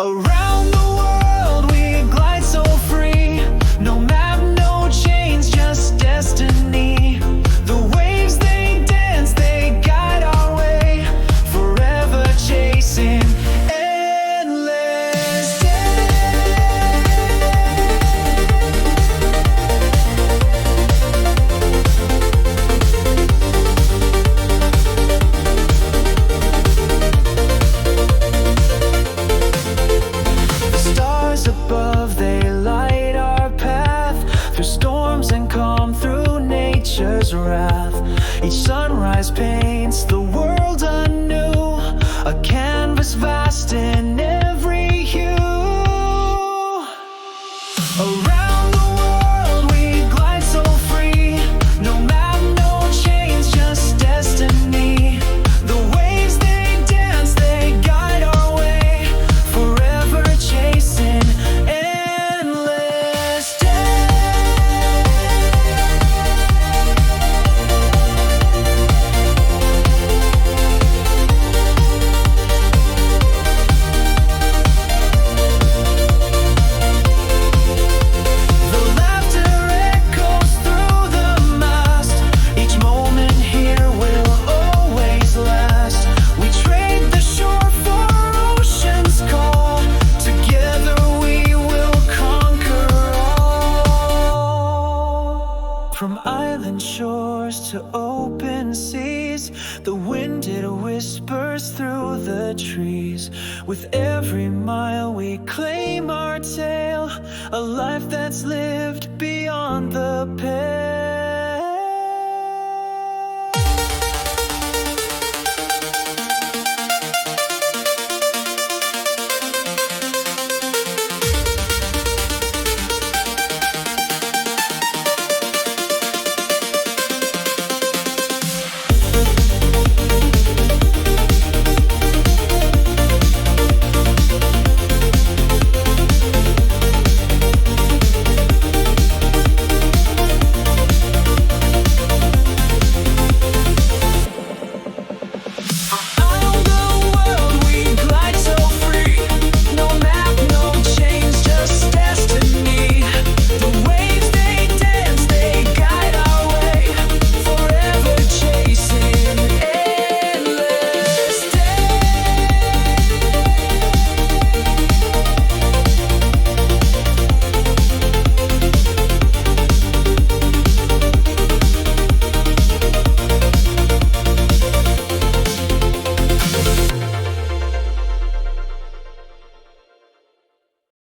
Around the world we glide so free. No map, no chains, just destiny. The waves they dance, they guide our way. Forever chasing endless above, they light our path through storms and calm, through nature's wrath. Each sunrise paints the world anew, a canvas vast in every hue. Around the world we glide so free. No map, no chains, just destiny. The waves they dance, they guide our way. Forever chasing endless from island shores to open seas. The wind it whispers through the trees. With every mile we claim our tale, a life that's lived beyond the pale.